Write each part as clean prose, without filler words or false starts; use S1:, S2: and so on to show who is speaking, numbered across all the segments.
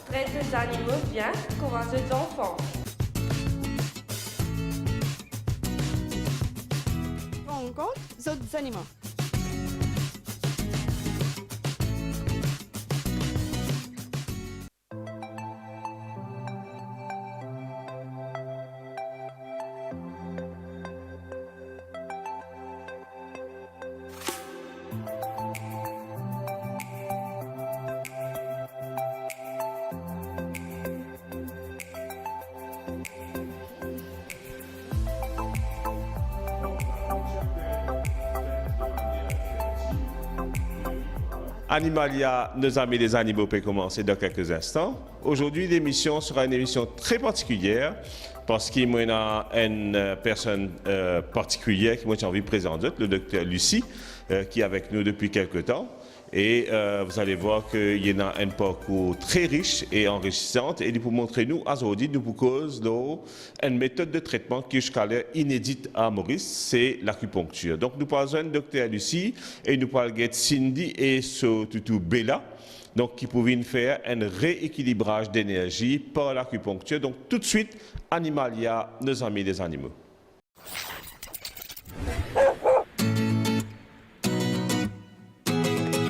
S1: Traite des animaux bien, courageux enfants.
S2: Rencontre d'autres animaux.
S3: Animalia, nos amis des animaux, peut commencer dans quelques instants. Aujourd'hui, l'émission sera une émission très particulière parce qu'il y a une personne particulière qui m'a envie de présenter, le docteur Lucie, qui est avec nous depuis quelques temps. Et vous allez voir qu'il y a un parcours très riche et enrichissant. Et pour montrer nous, aujourd'hui, nous vous cause une méthode de traitement qui est jusqu'à l'heure inédite à Maurice, c'est l'acupuncture. Donc nous parlons de docteur Lucie et nous parlons de Cindy et surtout Bella. Donc, qui pouvaient faire un rééquilibrage d'énergie par l'acupuncture. Donc, tout de suite, Animalia, nos amis des animaux.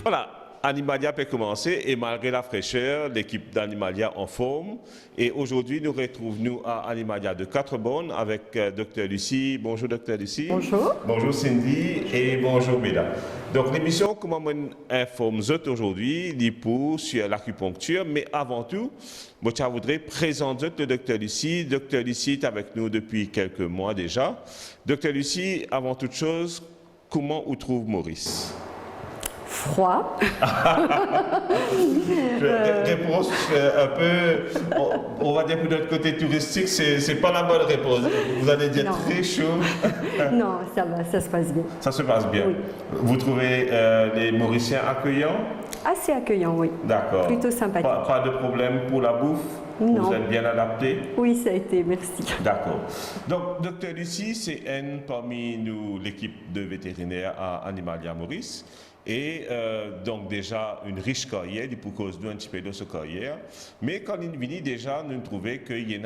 S3: Voilà, Animalia peut commencer et malgré la fraîcheur, l'équipe d'Animalia en forme. Et aujourd'hui, nous retrouvons à Animalia de Quatre-Bornes avec Dr Lucie. Bonjour Dr Lucie.
S4: Bonjour.
S3: Bonjour Cindy et bonjour Bella. Donc l'émission, comment on informe aujourd'hui, sur l'acupuncture, mais avant tout, je voudrais présenter le Dr Lucie. Dr Lucie est avec nous depuis quelques mois déjà. Dr Lucie, avant toute chose, comment vous trouve Maurice?
S4: Froid.
S3: Réponse un peu, on va dire que de notre côté touristique, c'est pas la bonne réponse. Vous allez dire
S4: Non.
S3: très chaud.
S4: Non, ça va, ça se passe bien.
S3: Ça se passe bien.
S4: Oui.
S3: Vous trouvez les Mauriciens accueillants?
S4: Assez accueillant, oui.
S3: D'accord.
S4: Plutôt sympathique.
S3: Pas de problème pour la bouffe?
S4: Non.
S3: Vous êtes bien adapté?
S4: Oui, ça a été, merci.
S3: D'accord. Donc, Dr Lucie, c'est une parmi nous, l'équipe de vétérinaires à Animalia Maurice. Et donc déjà une riche carrière, il pour cause d'un petit peu de ce carrière. Mais quand il vient déjà, nous trouvons qu'il y a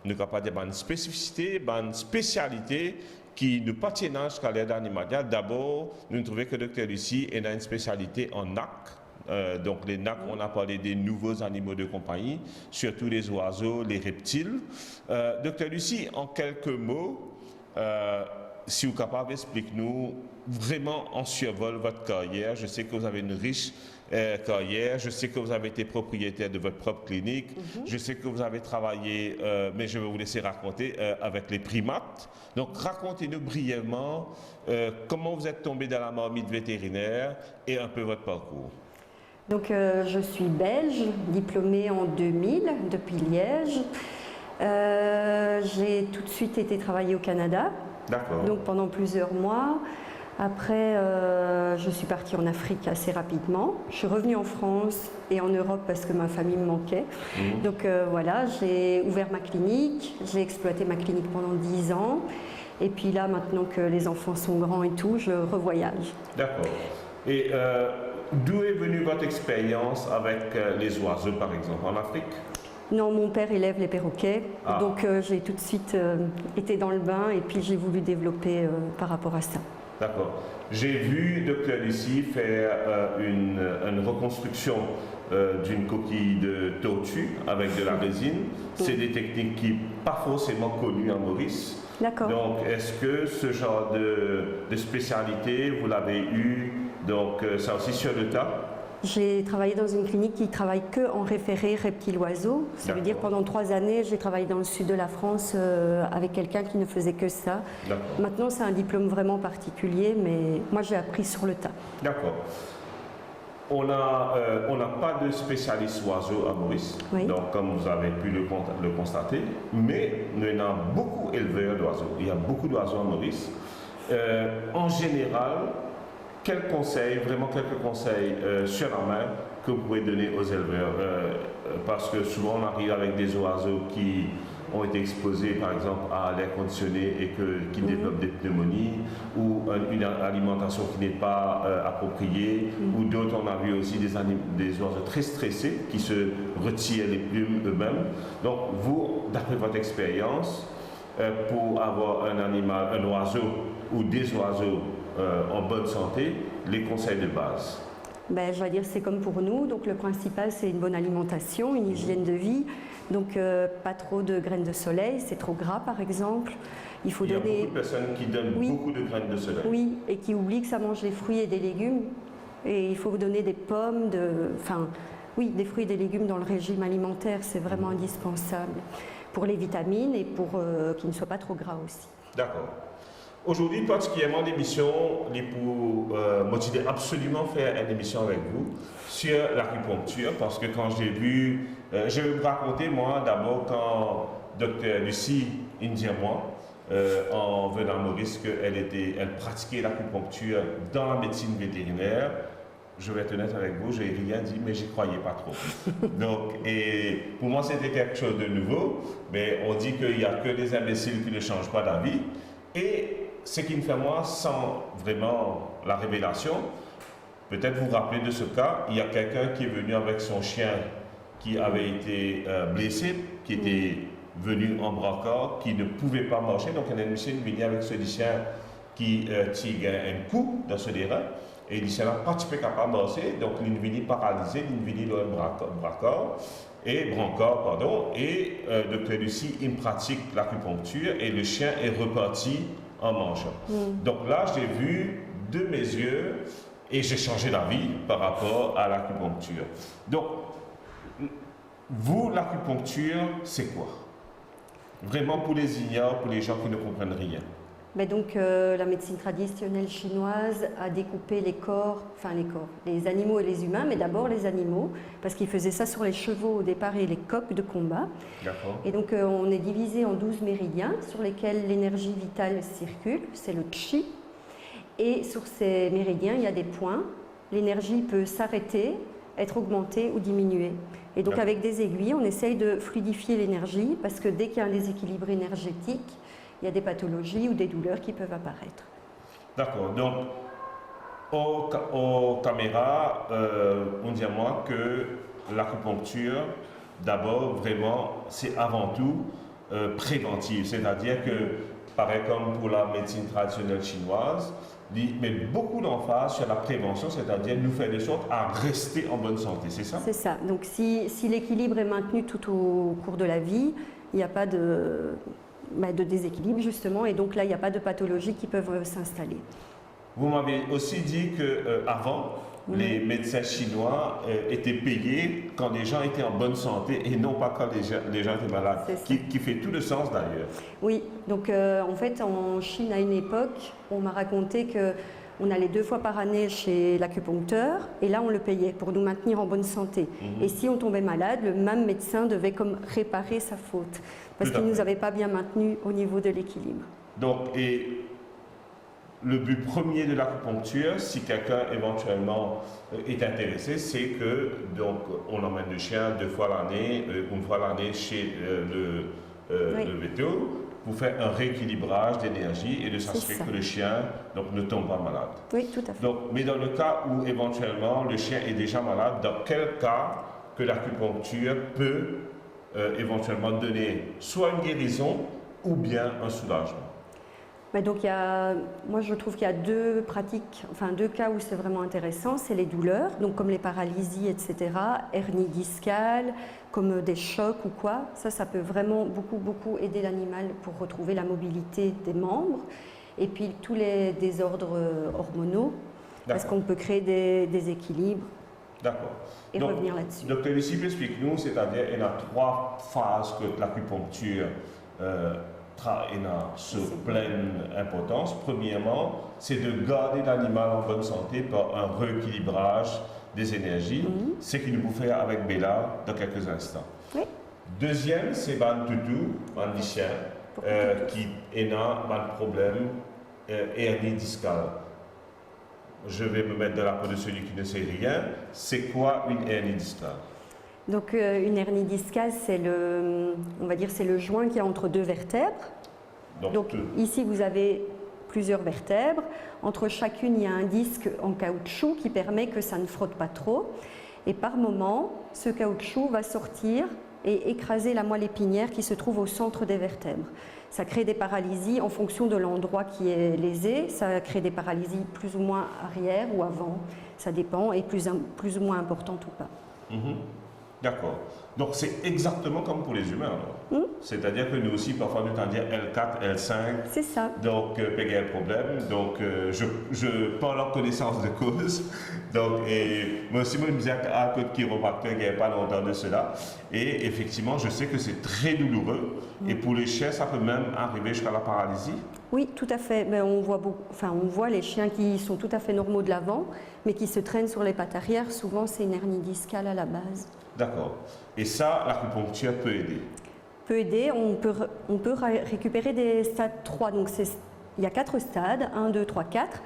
S3: une spécificité, une spécialité qui nous patinent jusqu'à l'aide d'Animalia. D'abord, nous trouvons que Dr Lucie a une spécialité en NAC. Donc les NAC, on a parlé des nouveaux animaux de compagnie, surtout les oiseaux, les reptiles. Dr Lucie, en quelques mots, si vous êtes capable, expliquez-nous vraiment en survol votre carrière. Je sais que vous avez une riche carrière, je sais que vous avez été propriétaire de votre propre clinique, je sais que vous avez travaillé, mais je vais vous laisser raconter, avec les primates. Donc racontez-nous brièvement comment vous êtes tombé dans la marmite vétérinaire et un peu votre parcours.
S4: Donc, je suis belge, diplômée en 2000 depuis Liège. J'ai tout de suite été travailler au Canada.
S3: D'accord.
S4: Donc pendant plusieurs mois. Après, je suis partie en Afrique assez rapidement. Je suis revenue en France et en Europe parce que ma famille me manquait. Donc voilà, j'ai ouvert ma clinique. J'ai exploité ma clinique pendant 10 ans. Et puis là, maintenant que les enfants sont grands et tout, je revoyage.
S3: D'accord. Et d'où est venue votre expérience avec les oiseaux, par exemple, en Afrique?
S4: Non, mon père élève les perroquets, donc j'ai tout de suite été dans le bain et puis j'ai voulu développer par rapport à ça.
S3: D'accord. J'ai vu Dr Lucie faire une reconstruction d'une coquille de tortue avec de la résine. C'est des techniques qui ne sont pas forcément connues en Maurice.
S4: D'accord.
S3: Donc, est-ce que ce genre de spécialité, vous l'avez eu, donc ça aussi sur le tas?
S4: J'ai travaillé dans une clinique qui travaille que en référé reptiles-oiseaux. Ça veut dire pendant 3 années, j'ai travaillé dans le sud de la France avec quelqu'un qui ne faisait que ça. Maintenant, c'est un diplôme vraiment particulier, mais moi, j'ai appris sur le tas.
S3: D'accord. On n'a pas de spécialiste oiseaux à Maurice,
S4: Oui.
S3: donc comme vous avez pu le constater, mais nous avons beaucoup d'éleveurs d'oiseaux. Il y a beaucoup d'oiseaux à Maurice. En général, quels conseils, vraiment quelques conseils sur la main que vous pouvez donner aux éleveurs parce que souvent on arrive avec des oiseaux qui ont été exposés par exemple à l'air conditionné et qui développent des pneumonies, ou une alimentation qui n'est pas appropriée, ou d'autres, on a vu aussi des oiseaux très stressés qui se retirent les plumes eux-mêmes. Donc vous, d'après votre expérience, pour avoir un animal, un oiseau ou des oiseaux en bonne santé, les conseils de base?
S4: Ben, je vais dire c'est comme pour nous, donc le principal c'est une bonne alimentation, une hygiène de vie, donc pas trop de graines de soleil, c'est trop gras par exemple. Il
S3: y a beaucoup de personnes qui donnent beaucoup de graines de soleil.
S4: Oui, et qui oublient que ça mange des fruits et des légumes, et il faut vous donner des pommes, des fruits et des légumes dans le régime alimentaire, c'est vraiment indispensable pour les vitamines et pour qu'ils ne soient pas trop gras aussi.
S3: D'accord. Aujourd'hui, particulièrement l'émission, pour motiver absolument faire une émission avec vous sur l'acupuncture, parce que quand j'ai vu, je vais vous raconter moi d'abord quand Dr Lucie Indiamois, en venant à Maurice, elle pratiquait l'acupuncture dans la médecine vétérinaire. Je vais être honnête avec vous, je n'ai rien dit, mais j'y croyais pas trop. Donc, et pour moi, c'était quelque chose de nouveau, mais on dit qu'il n'y a que des imbéciles qui ne changent pas d'avis. Et ce qui me fait moi, sans vraiment la révélation, peut-être vous vous rappelez de ce cas, il y a quelqu'un qui est venu avec son chien qui avait été blessé, qui était venu en brancard, qui ne pouvait pas marcher. Donc, un monsieur est venu avec ce chien qui tire un coup dans ce terrain. Et il n'a pas capable de marcher, donc il est venu paralysé, il est venu dans un brancard, et Dr Lucie, il pratique l'acupuncture et le chien est reparti en mangeant. Donc là, j'ai vu de mes yeux et j'ai changé d'avis par rapport à l'acupuncture. Donc, vous, l'acupuncture, c'est quoi? Vraiment pour les ignorants, pour les gens qui ne comprennent rien.
S4: Mais donc la médecine traditionnelle chinoise a découpé les animaux et les humains, mais d'abord les animaux, parce qu'ils faisaient ça sur les chevaux au départ et les coqs de combat. Et donc on est divisé en 12 méridiens sur lesquels l'énergie vitale circule, c'est le chi. Et sur ces méridiens, il y a des points. L'énergie peut s'arrêter, être augmentée ou diminuée. Et donc avec des aiguilles, on essaye de fluidifier l'énergie, parce que dès qu'il y a un déséquilibre énergétique, il y a des pathologies ou des douleurs qui peuvent apparaître.
S3: D'accord. Donc, aux caméras, on dit à moi que l'acupuncture, d'abord, vraiment, c'est avant tout préventif. C'est-à-dire que, pareil comme pour la médecine traditionnelle chinoise, il met beaucoup d'emphase sur la prévention, c'est-à-dire nous faire de sorte à rester en bonne santé, c'est ça? C'est ça.
S4: Donc, si l'équilibre est maintenu tout au cours de la vie, il n'y a pas de déséquilibre justement, et donc là il n'y a pas de pathologies qui peuvent s'installer.
S3: Vous m'avez aussi dit qu'avant, les médecins chinois étaient payés quand les gens étaient en bonne santé et non pas quand les gens étaient malades, qui fait tout le sens d'ailleurs. Oui, donc en fait en Chine à une époque, on m'a raconté qu'on allait 2 fois par année chez l'acupuncteur et là on le payait pour nous maintenir en bonne santé. Et si on tombait malade, le même médecin devait comme réparer sa faute. Parce qu'il ne nous avait pas bien maintenus au niveau de l'équilibre. Donc, et le but premier de l'acupuncture, si quelqu'un éventuellement est intéressé, c'est que donc on emmène le chien 2 fois l'année, 1 fois l'année chez le véto pour faire un rééquilibrage d'énergie et de s'assurer que le chien ne tombe pas malade. Oui, tout à fait. Donc, mais dans le cas où éventuellement le chien est déjà malade, dans quel cas que l'acupuncture peut éventuellement donner soit une guérison ou bien un soulagement? Mais donc moi je trouve qu'il y a 2 pratiques, enfin 2 cas où c'est vraiment intéressant, c'est les douleurs, donc comme les paralysies, etc., hernie discale, comme des chocs ou quoi, ça peut vraiment beaucoup aider l'animal pour retrouver la mobilité des membres, et puis tous les désordres hormonaux, parce qu'on peut créer des déséquilibres. D'accord. Et donc, revenir là-dessus. Docteur Lucie, explique-nous, c'est-à-dire il y a 3 phases que l'acupuncture a sur pleine importance. Premièrement, c'est de garder l'animal en bonne santé par un rééquilibrage des énergies, ce que nous pouvons faire avec Bella dans quelques instants. Oui. Deuxième, c'est ban toutou, ban chien, qui a un problème hernie discale. Je vais me mettre dans la peau de celui qui ne sait rien. C'est quoi une hernie discale?
S4: Donc une hernie discale, c'est on va dire, c'est le joint qui est entre deux vertèbres. Donc ici, vous avez plusieurs vertèbres. Entre chacune, il y a un disque en caoutchouc qui permet que ça ne frotte pas trop. Et par moment, ce caoutchouc va sortir et écraser la moelle épinière qui se trouve au centre des vertèbres. Ça crée des paralysies en fonction de l'endroit qui est lésé. Ça crée des paralysies plus ou moins arrière ou avant. Ça dépend, et plus ou moins importantes ou pas.
S3: D'accord. Donc c'est exactement comme pour les humains alors. C'est-à-dire que nous aussi, parfois, nous tendons à dire L4, L5.
S4: C'est ça.
S3: Donc, il y a un problème. Donc, je parle en connaissance de cause. Donc, et moi aussi, je me disais à côté chiropracteur il n'y avait pas longtemps de cela. Et effectivement, je sais que c'est très douloureux. Et pour les chiens, ça peut même arriver jusqu'à la paralysie.
S4: Oui, tout à fait. Mais on voit les chiens qui sont tout à fait normaux de l'avant, mais qui se traînent sur les pattes arrière. Souvent, c'est une hernie discale à la base.
S3: D'accord. Et ça, l'acupuncture peut aider.
S4: Peut aider. On peut récupérer des stades 3. Donc, il y a 4 stades, 1, 2, 3, 4.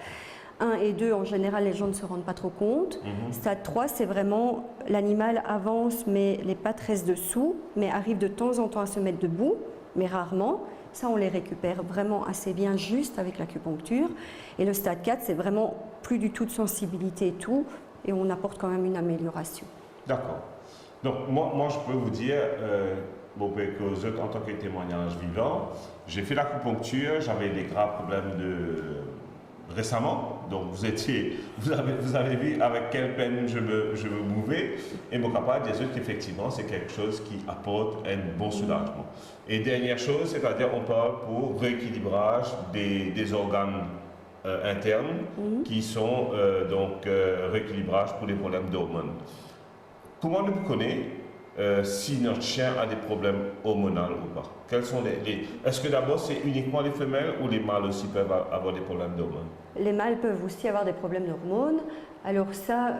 S4: 1 et 2, en général, les gens ne se rendent pas trop compte. Stade 3, c'est vraiment l'animal avance, mais les pattes restent dessous, mais arrive de temps en temps à se mettre debout, mais rarement. Ça, on les récupère vraiment assez bien juste avec l'acupuncture. Et le stade 4, c'est vraiment plus du tout de sensibilité et tout, et on apporte quand même une amélioration.
S3: D'accord. Donc, moi, je peux vous dire, que vous êtes en tant que témoignage vivant, j'ai fait l'acupuncture, j'avais des graves problèmes récemment. Donc, vous avez vu avec quelle peine je me mouvais. Et mon capable de dire qu'effectivement, c'est quelque chose qui apporte un bon soulagement. Et dernière chose, c'est-à-dire, on parle pour rééquilibrage des organes internes qui sont rééquilibrage pour les problèmes d'hormones. Comment nous connaissons si notre chien a des problèmes hormonaux ou pas? Quels sont Est-ce que d'abord c'est uniquement les femelles ou les mâles aussi peuvent avoir des problèmes d'hormones?
S4: Les mâles peuvent aussi avoir des problèmes d'hormones. Alors ça,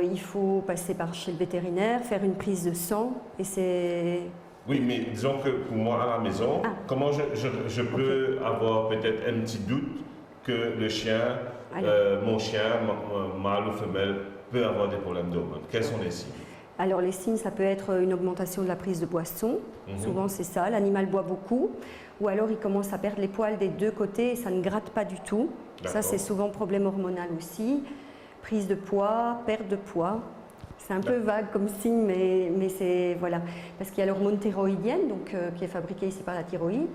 S4: il faut passer chez le vétérinaire, faire une prise de sang et c'est...
S3: Oui, mais disons que pour moi à la maison, comment je peux avoir peut-être un petit doute que le chien, mon chien, mâle ou femelle, peut avoir des problèmes d'hormones? Quels sont les signes?
S4: Alors les signes, ça peut être une augmentation de la prise de boisson, souvent c'est ça, l'animal boit beaucoup, ou alors il commence à perdre les poils des deux côtés et ça ne gratte pas du tout. Ça c'est souvent problème hormonal aussi, prise de poids, perte de poids. C'est un peu vague comme signe, mais c'est, voilà, parce qu'il y a l'hormone thyroïdienne, donc, qui est fabriquée ici par la thyroïde.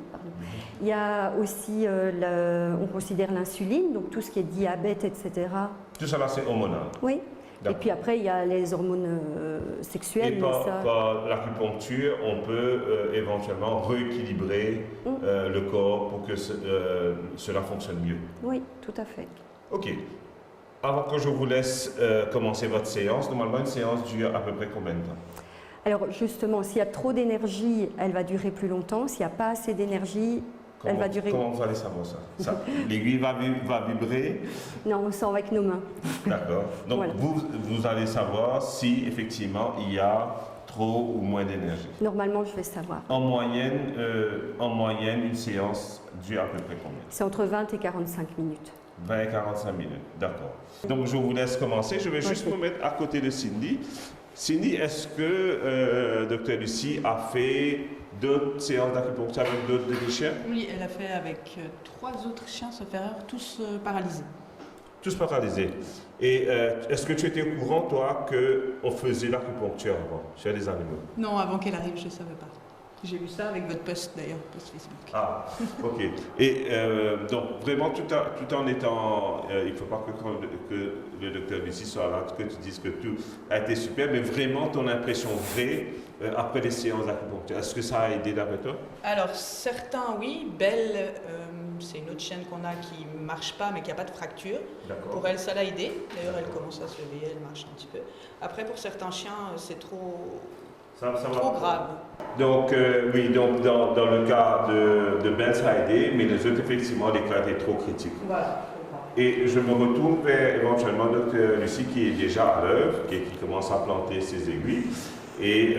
S4: Il y a aussi, on considère l'insuline, donc tout ce qui est diabète, etc.
S3: Tout ça là c'est hormonal?
S4: Oui. Et puis après, il y a les hormones sexuelles.
S3: Et par l'acupuncture, on peut éventuellement rééquilibrer le corps pour que cela fonctionne mieux.
S4: Oui, tout à fait.
S3: Ok. Avant que je vous laisse commencer votre séance, normalement une séance dure à peu près combien de temps?
S4: Alors justement, s'il y a trop d'énergie, elle va durer plus longtemps. S'il n'y a pas assez d'énergie, elle va durer...
S3: Comment vous allez savoir ça? L'aiguille va vibrer?
S4: Non, on sent avec nos mains.
S3: D'accord. Donc voilà. vous allez savoir si effectivement il y a trop ou moins d'énergie.
S4: Normalement, je vais savoir.
S3: En moyenne, une séance dure à peu près combien? C'est
S4: entre 20 et 45 minutes.
S3: 20 et 45 minutes, d'accord. Donc je vous laisse commencer. Je vais juste me mettre à côté de Cindy. Cindy, est-ce que Dr Lucie a fait d'autres séances d'acupuncture avec d'autres chiens?
S2: Oui, elle a fait avec 3 autres chiens, sauf erreur, tous paralysés.
S3: Tous paralysés. Et est-ce que tu étais au courant, toi, qu'on faisait l'acupuncture avant, chez les animaux?
S2: Non, avant qu'elle arrive, je ne savais pas. J'ai vu ça avec votre post d'ailleurs, post Facebook.
S3: Ah, ok. Et donc vraiment tout en étant, il ne faut pas que le docteur Lucie soit là, que tu dises que tout a été super, mais vraiment ton impression vraie après les séances d'acupuncture, est-ce que ça a aidé d'après toi?
S2: Alors certains oui, Belle, c'est une autre chienne qu'on a qui ne marche pas mais qui n'a pas de fracture. Pour elle ça l'a aidé, d'ailleurs elle commence à se réveiller, elle marche un petit peu. Après pour certains chiens c'est trop grave.
S3: Donc, oui, donc dans le cas de Ben, ça a aidé, mais les autres, effectivement, les cas étaient trop critiques.
S2: Voilà.
S3: Et je me retourne vers éventuellement Dr Lucie qui est déjà à l'œuvre, qui commence à planter ses aiguilles. Et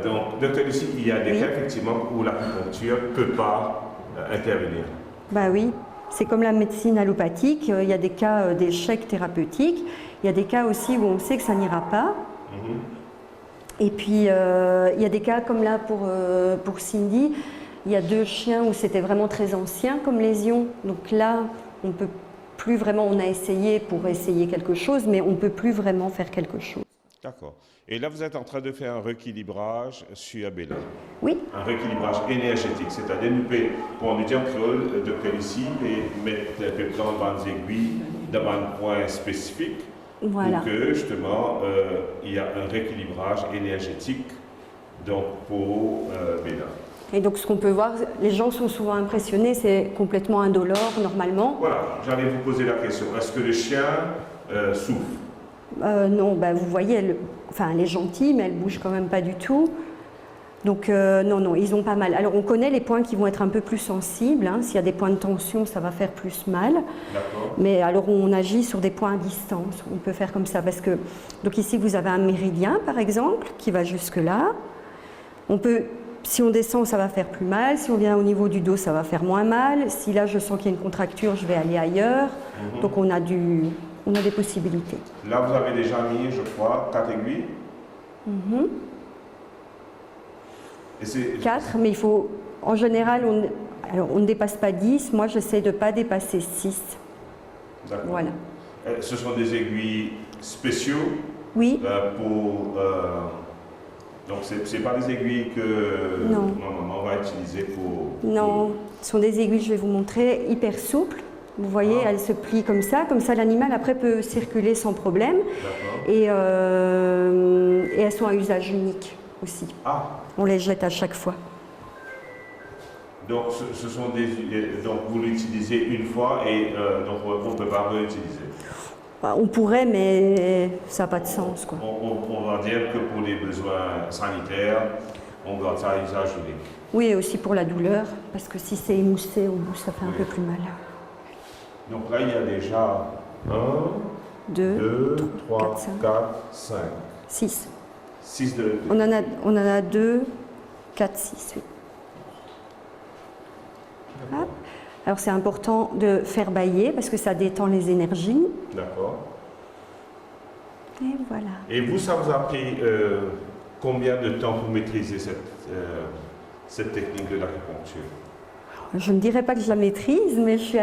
S3: donc, Dr Lucie, il y a des cas, effectivement, où l'acupuncture ne peut pas intervenir.
S4: Bah oui, c'est comme la médecine allopathique, il y a des cas d'échec thérapeutique, il y a des cas aussi où on sait que ça n'ira pas. Et puis, il y a des cas comme là pour Cindy, il y a 2 chiens où c'était vraiment très ancien comme lésion. Donc là, on peut plus vraiment, on a essayé pour essayer quelque chose, mais on ne peut plus vraiment faire quelque chose.
S3: D'accord. Et là, vous êtes en train de faire un rééquilibrage sur Bella.
S4: Oui.
S3: Un rééquilibrage énergétique, c'est-à-dire nous pouvons, pour en dire en créole, docteur ici, mettre dans les aiguilles dans un point spécifique.
S4: Voilà.
S3: Pour que justement il y a un rééquilibrage énergétique donc, pour Bella.
S4: Et donc ce qu'on peut voir, les gens sont souvent impressionnés, c'est complètement indolore normalement.
S3: Voilà, j'allais vous poser la question, est-ce que le chien souffre?
S4: Non, ben, vous voyez, elle est gentille, mais elle ne bouge quand même pas du tout. Donc non, ils ont pas mal. Alors on connaît les points qui vont être un peu plus sensibles. Hein. S'il y a des points de tension, ça va faire plus mal. Mais alors on agit sur des points à distance. On peut faire comme ça parce que donc ici vous avez un méridien par exemple qui va jusque là. On peut, si on descend, ça va faire plus mal. Si on vient au niveau du dos, ça va faire moins mal. Si là je sens qu'il y a une contracture, je vais aller ailleurs. Donc on a des possibilités.
S3: Là vous avez déjà mis, je crois, 4 aiguilles.
S4: 4, mais il faut, en général, on ne dépasse pas 10. Moi, j'essaie de ne pas dépasser 6.
S3: D'accord.
S4: Voilà.
S3: Ce sont des aiguilles spéciaux.
S4: Oui.
S3: Donc, ce n'est pas des aiguilles que normalement on va utiliser pour...
S4: Non, ce sont des aiguilles, je vais vous montrer, hyper souples. Vous voyez, elles se plient comme ça l'animal après peut circuler sans problème. Et elles sont à usage unique aussi. On les jette à chaque fois.
S3: Donc, ce sont donc vous l'utilisez une fois et donc on ne peut pas réutiliser.
S4: On pourrait, mais ça n'a pas de sens, quoi.
S3: On va dire que pour les besoins sanitaires, on garde ça à usage unique.
S4: Oui, et aussi pour la douleur, parce que si c'est émoussé au bout, ça fait un peu plus mal.
S3: Donc là, il y a déjà 1, 2, 3, 4, 5.
S4: 6.
S3: 6 de...
S4: On en a 2, 4, 6, oui. Hop. Alors c'est important de faire bailler parce que ça détend les énergies.
S3: D'accord.
S4: Et voilà.
S3: Et vous, ça vous a pris combien de temps pour maîtriser cette technique de l'acupuncture?
S4: Je ne dirais pas que je la maîtrise, mais je suis